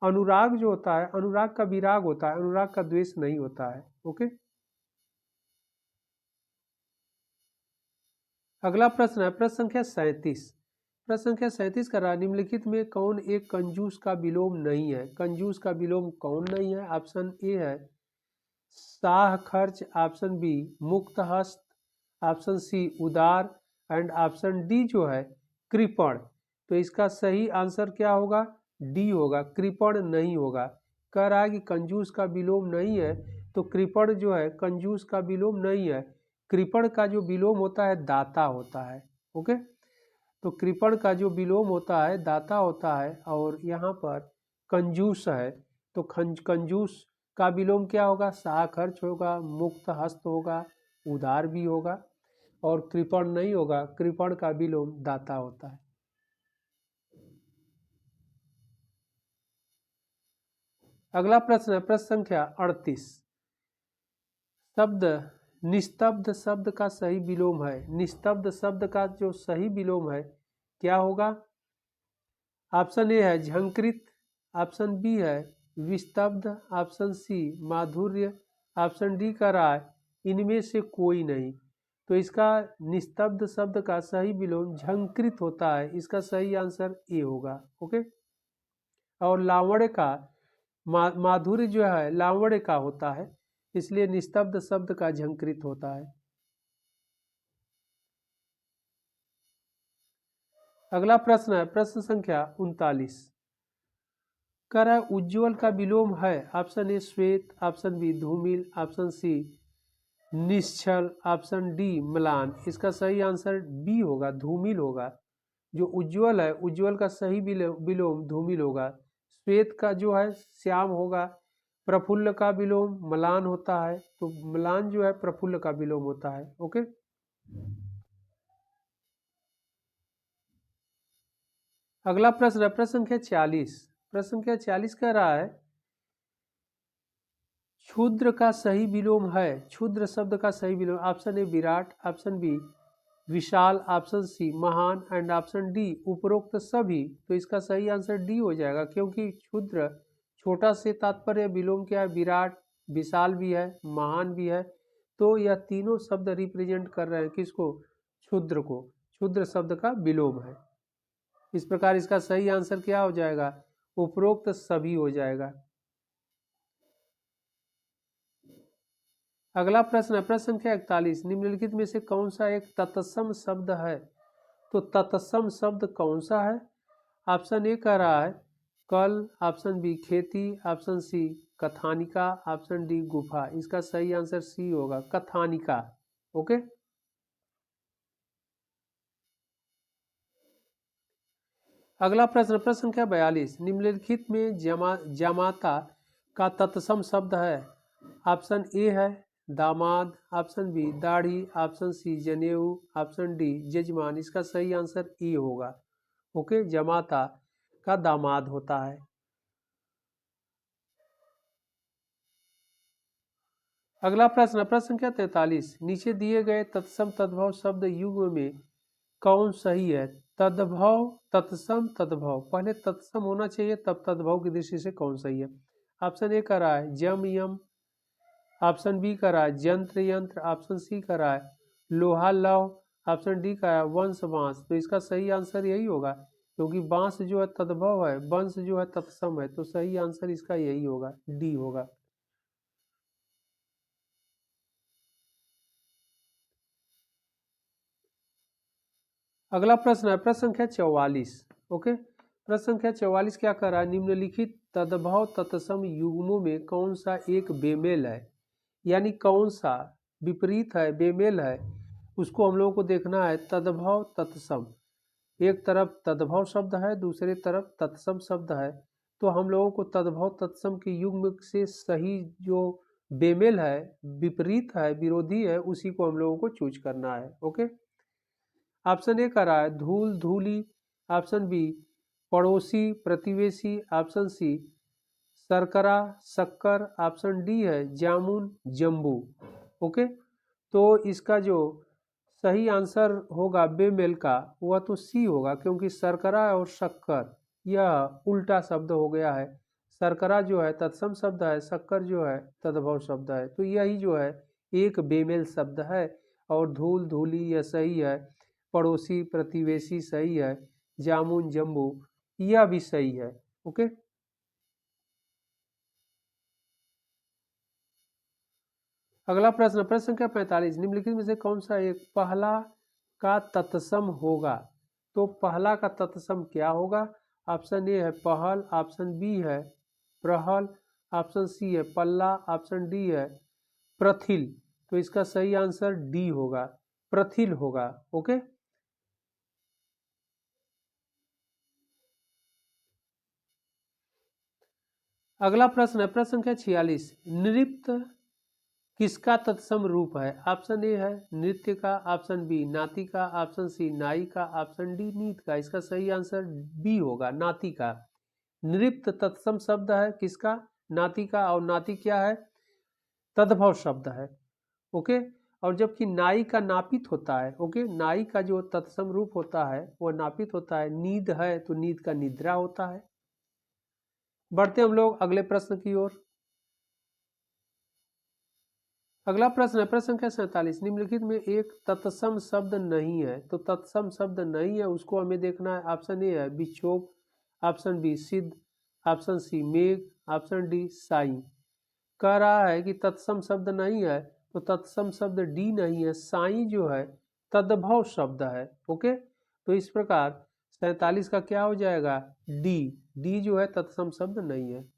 अनुराग जो होता है, अनुराग का विराग होता है, अनुराग का द्वेष नहीं होता है। ओके, अगला प्रश्न है प्रश्न संख्या 37। प्रश्न संख्या 37 का रहा निम्नलिखित में कौन एक कंजूस का विलोम नहीं है? कंजूस का विलोम कौन नहीं है? ऑप्शन ए है साह खर्च, ऑप्शन बी मुक्त हस्त, ऑप्शन सी उदार, एंड ऑप्शन डी जो है कृपण। तो इसका सही आंसर क्या होगा? डी होगा, कृपण नहीं होगा। कह रहा है कि कंजूस का विलोम नहीं है, तो कृपण जो है कंजूस का विलोम नहीं है। कृपण का जो विलोम होता है दाता होता है। ओके, तो कृपण का जो विलोम होता है दाता होता है, और यहाँ पर कंजूस है, तो कंजूस का विलोम क्या होगा? साखर्च होगा, मुक्त हस्त होगा, उदार भी होगा, और कृपण नहीं होगा। कृपण का विलोम दाता होता है। अगला प्रश्न है प्रश्न संख्या 38। शब्द निस्तब्ध शब्द का सही विलोम है। निस्तब्ध शब्द का जो सही विलोम है क्या होगा? ऑप्शन ए है झंकृत, ऑप्शन बी है विस्तब्ध, ऑप्शन सी माधुर्य, ऑप्शन डी का रहा है इनमें से कोई नहीं। तो इसका निस्तब्ध शब्द का सही विलोम झंकृत होता है। इसका सही आंसर ए होगा। ओके, और लावण्य का माधुर्य जो है लावण्य का होता है, इसलिए निस्तब्ध शब्द का झंकृत होता है। अगला प्रश्न है प्रश्न संख्या 39। कर उज्ज्वल का विलोम है। ऑप्शन ए श्वेत, ऑप्शन बी धूमिल, ऑप्शन सी निश्चल, ऑप्शन डी म्लान। इसका सही आंसर बी होगा, धूमिल होगा। जो उज्ज्वल है उज्ज्वल का सही विलोम धूमिल होगा। श्वेत का जो है श्याम होगा। प्रफुल्ल का विलोम म्लान होता है, तो म्लान जो है प्रफुल्ल का विलोम होता है। ओके, अगला प्रश्न है प्रश्न संख्या 40। प्रश्न संख्या 40 कह रहा है क्षुद्र का सही विलोम है। क्षुद्र शब्द का सही विलोम, ऑप्शन ए विराट, ऑप्शन बी विशाल, ऑप्शन सी महान, एंड ऑप्शन डी उपरोक्त सभी। तो इसका सही आंसर डी हो जाएगा, क्योंकि क्षुद्र छोटा से तात्पर्य विलोम क्या है? विराट, विशाल भी है, महान भी है। तो यह तीनों शब्द रिप्रेजेंट कर रहे हैं किसको? क्षुद्र को। क्षुद्र शब्द का विलोम है। इस प्रकार इसका सही आंसर क्या हो जाएगा? उपरोक्त सभी हो जाएगा। अगला प्रश्न है प्रश्न संख्या 41, निम्नलिखित में से कौन सा एक तत्सम शब्द है। तो तत्सम शब्द कौन सा है। ऑप्शन ए कह रहा है कल, ऑप्शन बी खेती, ऑप्शन सी कथानिका, ऑप्शन डी गुफा। इसका सही आंसर सी होगा, कथानिका। ओके। अगला प्रश्न प्रश्न संख्या 42, निम्नलिखित में जामाता का तत्सम शब्द है। ऑप्शन ए है दामाद, ऑप्शन बी दाढ़ी, ऑप्शन सी जनेऊ, ऑप्शन डी जजमान। इसका सही आंसर ई होगा। ओके, जमाता का दामाद होता है। अगला प्रश्न प्रश्न संख्या 43, नीचे दिए गए तत्सम तद्भव शब्द युग्म में कौन सही है। तद्भव, तत्सम, तद्भव। पहले तत्सम होना चाहिए तब तद्भव की दृष्टि से कौन सही है। ऑप्शन ए कर रहा है जम यम, ऑप्शन बी कर रहा है जंत्र यंत्र, ऑप्शन सी कर रहा है लोहा लव, ऑप्शन डी का है वंश बांस। तो इसका सही आंसर यही होगा, क्योंकि बांस जो है तद्भव है, वंश जो है तत्सम है। तो सही आंसर इसका यही होगा, डी होगा। अगला प्रश्न है प्रश्न संख्या 44। ओके, प्रश्न संख्या 44 क्या कर रहा है, निम्नलिखित तद्भव तत्सम युग्मों में कौन सा एक बेमेल है, यानी कौन सा विपरीत है, बेमेल है, उसको हम लोगों को देखना है। तद्भव तत्सम, एक तरफ तद्भव शब्द है, दूसरे तरफ तत्सम शब्द है। तो हम लोगों को तद्भव तत्सम के युग्म से सही जो बेमेल है, विपरीत है, विरोधी है, उसी को हम लोगों को चूज करना है। ओके। ऑप्शन ए कर रहा है धूल धूली, ऑप्शन बी पड़ोसी प्रतिवेशी, ऑप्शन सी शर्करा शक्कर, ऑप्शन डी है जामुन जम्बू। ओके, तो इसका जो सही आंसर होगा बेमेल का वह तो सी होगा, क्योंकि शर्करा और शक्कर यह उल्टा शब्द हो गया है। शर्करा जो है तत्सम शब्द है, शक्कर जो है तद्भव शब्द है। तो यही जो है एक बेमेल शब्द है। और धूल धूली यह सही है, पड़ोसी प्रतिवेशी सही है, जामुन जम्बू यह भी सही है। ओके। अगला प्रश्न प्रश्न संख्या 45, निम्नलिखित में से कौन सा एक पहला का तत्सम होगा। तो पहला का तत्सम क्या होगा। ऑप्शन ए है पहल, ऑप्शन बी है प्रहल, ऑप्शन सी है पल्ला, ऑप्शन डी है प्रथिल। तो इसका सही आंसर डी होगा, प्रथिल होगा। ओके। अगला प्रश्न है प्रश्न संख्या 46, नृत्य किसका तत्सम रूप है। ऑप्शन ए है नृत्य का, ऑप्शन बी नाती का, ऑप्शन सी नाई का, ऑप्शन डी नीत का। इसका सही आंसर बी होगा, नाती का। नृत्य तत्सम शब्द है किसका, नाती का। और नाती क्या है, तद्भव शब्द है। ओके। और जबकि नाई का नापित होता है। ओके, नाई का जो तत्सम रूप होता है वह नापित होता है। नींद है तो नींद का निद्रा होता है। बढ़ते हम लोग अगले प्रश्न की ओर। अगला प्रश्न है प्रश्न संख्या 47, निम्नलिखित में एक तत्सम शब्द नहीं है। तो तत्सम शब्द नहीं है उसको हमें देखना है। ऑप्शन ए है विक्षोभ, ऑप्शन बी सिद्ध, ऑप्शन सी मेघ, ऑप्शन डी साई। कह रहा है कि तत्सम शब्द नहीं है, तो तत्सम शब्द डी नहीं है, साई जो है तद्भव शब्द है। ओके, तो इस प्रकार 47 का क्या हो जाएगा, डी। डी जो है तत्सम शब्द नहीं है।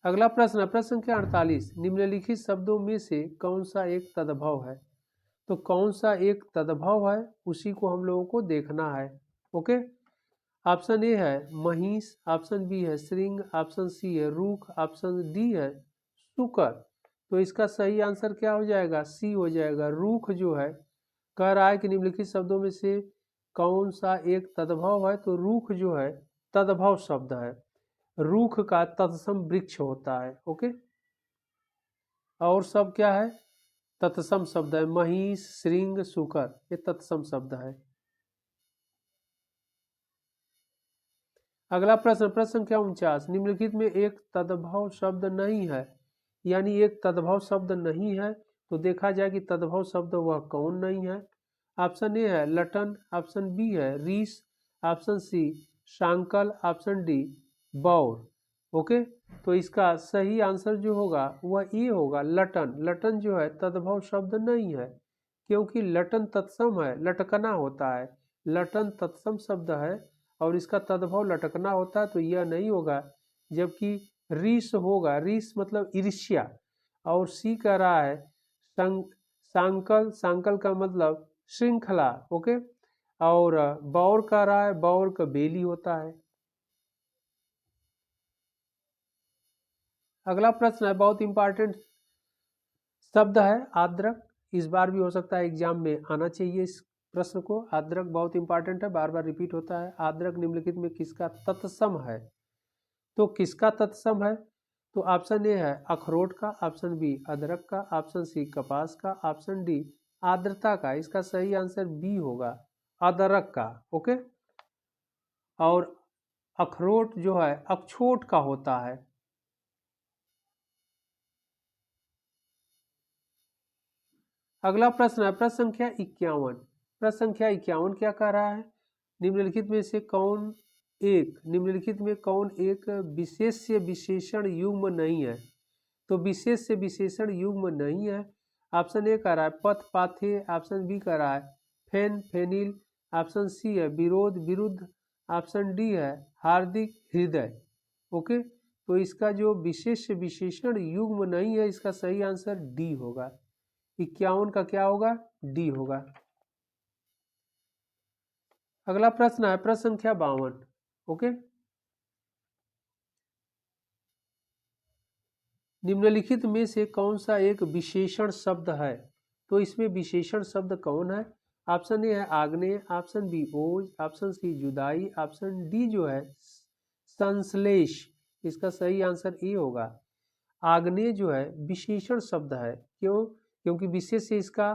अगला प्रश्न है प्रश्न संख्या 48, निम्नलिखित शब्दों में से कौन सा एक तद्भव है। तो कौन सा एक तद्भव है उसी को हम लोगों को देखना है। ओके, ऑप्शन ए है महिष, ऑप्शन बी है श्रृंग, ऑप्शन सी है रूख, ऑप्शन डी है शुकर। तो इसका सही आंसर क्या हो जाएगा, सी हो जाएगा, रूख जो है। कह रहा है कि निम्नलिखित शब्दों में से कौन सा एक तद्भव है। तो रूख जो है तद्भव शब्द है। रूख का तत्सम वृक्ष होता है। ओके, और सब क्या है, तत्सम शब्द है। महिष श्रृंग शुकर ये तत्सम शब्द है। अगला प्रश्न प्रश्न संख्या 49, निम्नलिखित में एक तद्भव शब्द नहीं है, यानी एक तद्भव शब्द नहीं है। तो देखा जाए कि तद्भव शब्द वह कौन नहीं है। ऑप्शन ए है लटन, ऑप्शन बी है रीस, ऑप्शन सी शांकल, ऑप्शन डी बौर। ओके, तो इसका सही आंसर जो होगा वह ये होगा लटन। लटन जो है तद्भव शब्द नहीं है, क्योंकि लटन तत्सम है, लटकना होता है। लटन तत्सम शब्द है और इसका तद्भव लटकना होता है, तो यह नहीं होगा। जबकि रीस होगा, रीस मतलब ईर्ष्या। और सी कह रहा है सांकल, सांकल का मतलब श्रृंखला। ओके, और बौर कह रहा है, बौर का बेली होता है। अगला प्रश्न है, बहुत इंपॉर्टेंट शब्द है आद्रक। इस बार भी हो सकता है एग्जाम में आना चाहिए इस प्रश्न को। आद्रक बहुत इंपॉर्टेंट है, बार बार रिपीट होता है। आद्रक निम्नलिखित में किसका तत्सम है? तो किसका तत्सम है? तो ऑप्शन ए है अखरोट का, ऑप्शन बी अदरक का, ऑप्शन सी कपास का, ऑप्शन डी आर्द्रता का। इसका सही आंसर बी होगा, अदरक का। ओके, और अखरोट जो है अखछोट का होता है। अगला प्रश्न है प्रश्न संख्या 51। प्रश्न संख्या 51 क्या कह रहा है? निम्नलिखित में कौन एक विशेष्य विशेषण युग्म नहीं है? तो विशेष्य विशेषण युग्म नहीं है। ऑप्शन ए कह रहा है पथ पाथे, ऑप्शन बी कह रहा है फेन फेनिल, ऑप्शन सी है विरोध विरुद्ध, ऑप्शन डी है हार्दिक हृदय। ओके, तो इसका जो विशेष विशेषण युग्म नहीं है, इसका सही आंसर डी होगा। 51 का क्या होगा? डी होगा। अगला प्रश्न है प्रश्न संख्या 52। ओके, निम्नलिखित में से कौन सा एक विशेषण शब्द है? तो इसमें विशेषण शब्द कौन है? ऑप्शन ए है आग्नेय, ऑप्शन बी ओज, ऑप्शन सी जुदाई, ऑप्शन डी जो है संश्लेष। इसका सही आंसर ए होगा। आग्नेय जो है विशेषण शब्द है। क्यों? क्योंकि विशेष से इसका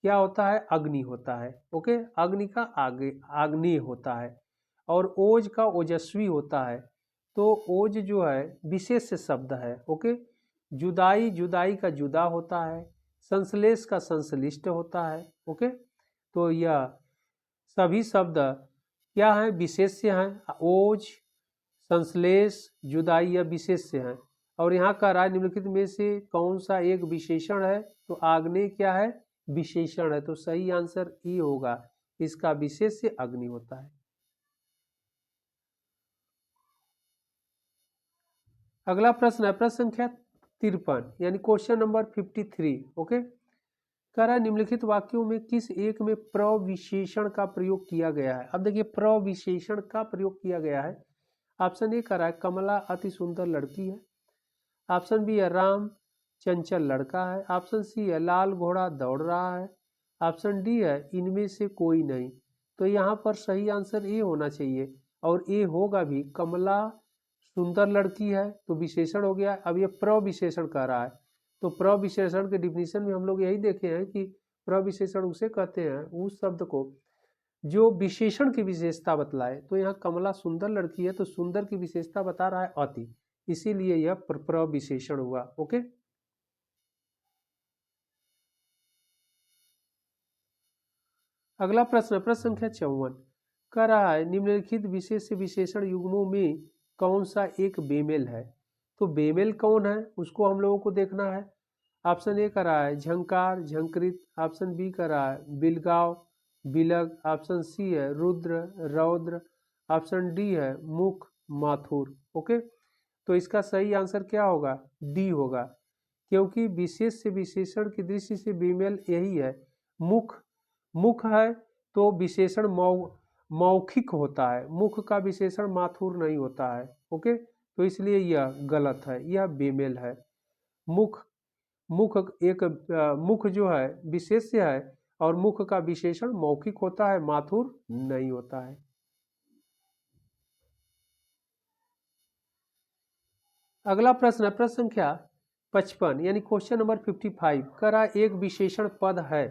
क्या होता है? अग्नि होता है। ओके, अग्नि का आगे आग्नेय होता है। और ओज का ओजस्वी होता है। तो ओज जो है विशेष शब्द है। ओके, जुदाई, जुदाई का जुदा होता है। संश्लेष का संश्लिष्ट होता है। ओके, तो यह सभी शब्द क्या है? विशेष्य हैं। ओज, संश्लेष, जुदाई या विशेष्य हैं। और यहाँ का राय निम्नलिखित में से कौन सा एक विशेषण है? तो आग्नेय क्या है? विशेषण है। तो सही आंसर ई होगा, इसका विशेष्य अग्नि होता है। अगला प्रश्न है प्रश्न संख्या 53 यानी क्वेश्चन नंबर 53। ओके, कह रहा है निम्नलिखित वाक्यों में किस एक में प्रविशेषण का प्रयोग किया गया है? अब देखिए प्रविशेषण का प्रयोग किया गया है। ऑप्शन ए कह रहा है कमला अति सुंदर लड़की है, ऑप्शन बी है राम चंचल लड़का है, ऑप्शन सी है लाल घोड़ा दौड़ रहा है, ऑप्शन डी है इनमें से कोई नहीं। तो यहाँ पर सही आंसर ए होना चाहिए, और ए होगा भी। कमला सुंदर लड़की है तो विशेषण हो गया। अब ये प्रविशेषण कह रहा है, तो प्रविशेषण के डिफिनीशन में हम लोग यही देखे हैं कि प्रविशेषण उसे कहते हैं उस शब्द को जो विशेषण की विशेषता बतलाए। तो यहाँ कमला सुंदर लड़की है तो सुंदर की विशेषता बता रहा है अति, इसीलिए यह प्रविशेषण हुआ। ओके, अगला प्रश्न प्रश्न संख्या 54 कह रहा है निम्नलिखित विशेष विशेषण युग्मों में कौन सा एक बेमेल है? तो बेमेल कौन है उसको हम लोगों को देखना है। ऑप्शन ए कर रहा है झंकार झंकृत, ऑप्शन बी कर रहा है बिलगाव बिलग, ऑप्शन सी है रुद्र रौद्र, ऑप्शन डी है मुख माथुर। ओके, तो इसका सही आंसर क्या होगा? डी होगा, क्योंकि विशेष से विशेषण की दृष्टि से बेमेल यही है। मुख, मुख है तो विशेषण मौखिक होता है, मुख का विशेषण माथुर नहीं होता है। ओके, तो इसलिए यह गलत है, यह बेमेल है। मुख, मुख एक मुख जो है विशेष्य है और मुख का विशेषण मौखिक होता है, माथुर नहीं होता है। अगला प्रश्न है प्रश्न संख्या 55 यानी क्वेश्चन नंबर 55 कह रहा है एक विशेषण पद है,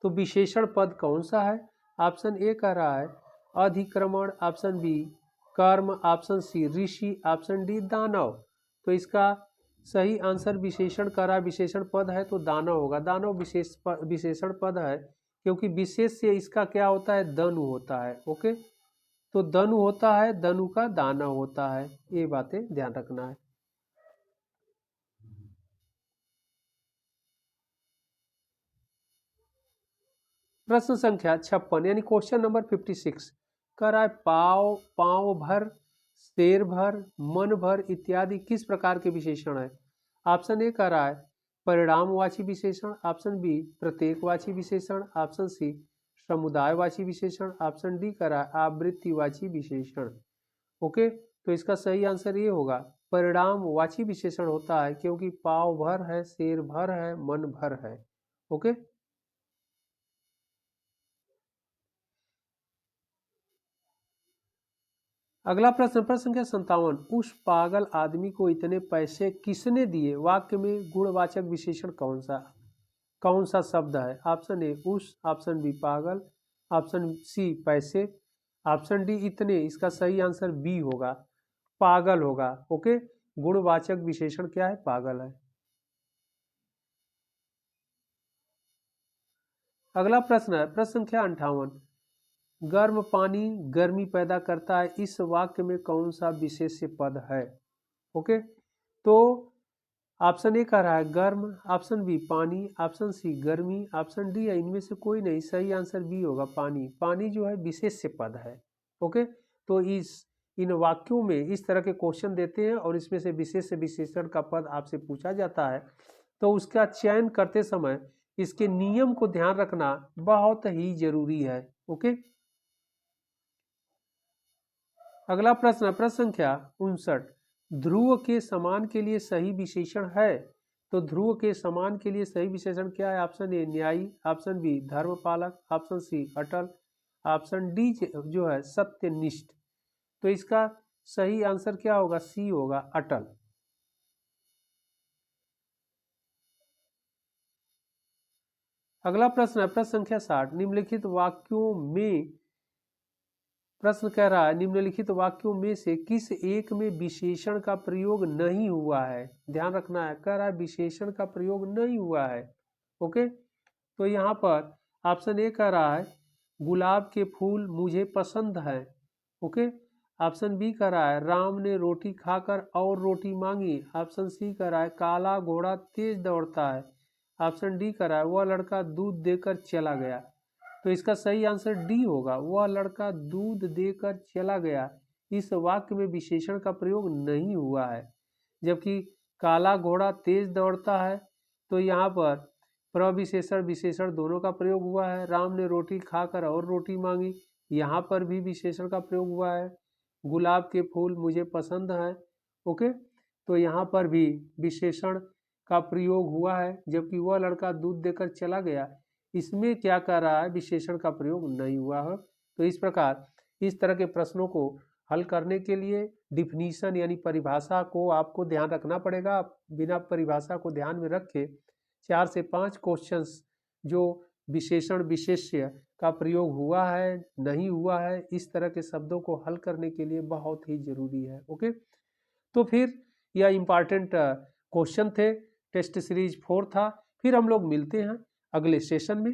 तो विशेषण पद कौन सा है? ऑप्शन ए कह रहा है अधिक्रमण, ऑप्शन बी कर्म, ऑप्शन सी ऋषि, ऑप्शन डी दानव। तो इसका सही आंसर विशेषण कह रहा है विशेषण पद है तो दानव होगा। दानव विशेषण पद है, क्योंकि विशेष से इसका क्या होता है? दनु होता है। ओके, तो दनु होता है, दनु का दाना होता है। ये बातें ध्यान रखना है। प्रश्न संख्या 56 यानी क्वेश्चन नंबर 56 कह रहा है पाव, पांव भर, शेर भर, मन भर इत्यादि किस प्रकार के विशेषण है। ऑप्शन ए कह रहा है परिणामवाची विशेषण, ऑप्शन बी प्रत्येकवाची विशेषण, ऑप्शन सी समुदायवाची विशेषण, ऑप्शन डी कह रहा है आवृत्तिवाची विशेषण। ओके, तो इसका सही आंसर ये होगा परिणामवाची विशेषण होता है, क्योंकि पाव भर है, शेर भर है, मन भर है। ओके, अगला प्रश्न, प्रश्न संख्या 57 उस पागल आदमी को इतने पैसे किसने दिए वाक्य में गुणवाचक विशेषण कौन सा शब्द है। ऑप्शन ए उस, ऑप्शन बी पागल, ऑप्शन सी पैसे, ऑप्शन डी इतने। इसका सही आंसर बी होगा, पागल होगा। ओके, गुणवाचक विशेषण क्या है, पागल है। अगला प्रश्न है प्रश्न संख्या 58 गर्म पानी गर्मी पैदा करता है, इस वाक्य में कौन सा विशेष्य पद है। ओके, तो ऑप्शन ए कह रहा है गर्म, ऑप्शन बी पानी, ऑप्शन सी गर्मी, ऑप्शन डी है इनमें से कोई नहीं। सही आंसर बी होगा, पानी। पानी जो है विशेष्य पद है। ओके, तो इन वाक्यों में इस तरह के क्वेश्चन देते हैं और इसमें से विशेष विशेषण का पद आपसे पूछा जाता है, तो उसका चयन करते समय इसके नियम को ध्यान रखना बहुत ही जरूरी है। ओके, अगला प्रश्न, प्रश्न संख्या 59 ध्रुव के समान के लिए सही विशेषण है। तो ध्रुव के समान के लिए सही विशेषण क्या है। ऑप्शन ए न्यायी, ऑप्शन बी धर्मपालक, ऑप्शन सी अटल, ऑप्शन डी जो है सत्यनिष्ठ। तो इसका सही आंसर क्या होगा, सी होगा, अटल। अगला प्रश्न है प्रश्न संख्या 60 निम्नलिखित वाक्यों में, प्रश्न कह रहा है निम्नलिखित वाक्यों में से किस एक में विशेषण का प्रयोग नहीं हुआ है। ध्यान रखना है, कह रहा है विशेषण का प्रयोग नहीं हुआ है। ओके, तो यहाँ पर ऑप्शन ए कह रहा है गुलाब के फूल मुझे पसंद है। ओके, ऑप्शन बी कह रहा है राम ने रोटी खाकर और रोटी मांगी, ऑप्शन सी कह रहा है काला घोड़ा तेज दौड़ता है, ऑप्शन डी कह रहा है वह लड़का दूध देकर चला गया। तो इसका सही आंसर डी होगा, वह लड़का दूध देकर चला गया। इस वाक्य में विशेषण का प्रयोग नहीं हुआ है, जबकि काला घोड़ा तेज दौड़ता है तो यहाँ पर प्रविशेषण विशेषण दोनों का प्रयोग हुआ है। राम ने रोटी खाकर और रोटी मांगी, यहाँ पर भी विशेषण का प्रयोग हुआ है। गुलाब के फूल मुझे पसंद है, ओके, तो यहाँ पर भी विशेषण का प्रयोग हुआ है, जबकि वह लड़का दूध देकर चला गया, इसमें क्या कर रहा है, विशेषण का प्रयोग नहीं हुआ है। तो इस प्रकार इस तरह के प्रश्नों को हल करने के लिए डिफिनीशन यानी परिभाषा को आपको ध्यान रखना पड़ेगा। बिना परिभाषा को ध्यान में रखे 4 से 5 क्वेश्चंस जो विशेषण विशेष्य का प्रयोग हुआ है नहीं हुआ है, इस तरह के शब्दों को हल करने के लिए बहुत ही जरूरी है। ओके, तो फिर यह इम्पॉर्टेंट क्वेश्चन थे, टेस्ट सीरीज 4 था। फिर हम लोग मिलते हैं अगले सेशन में।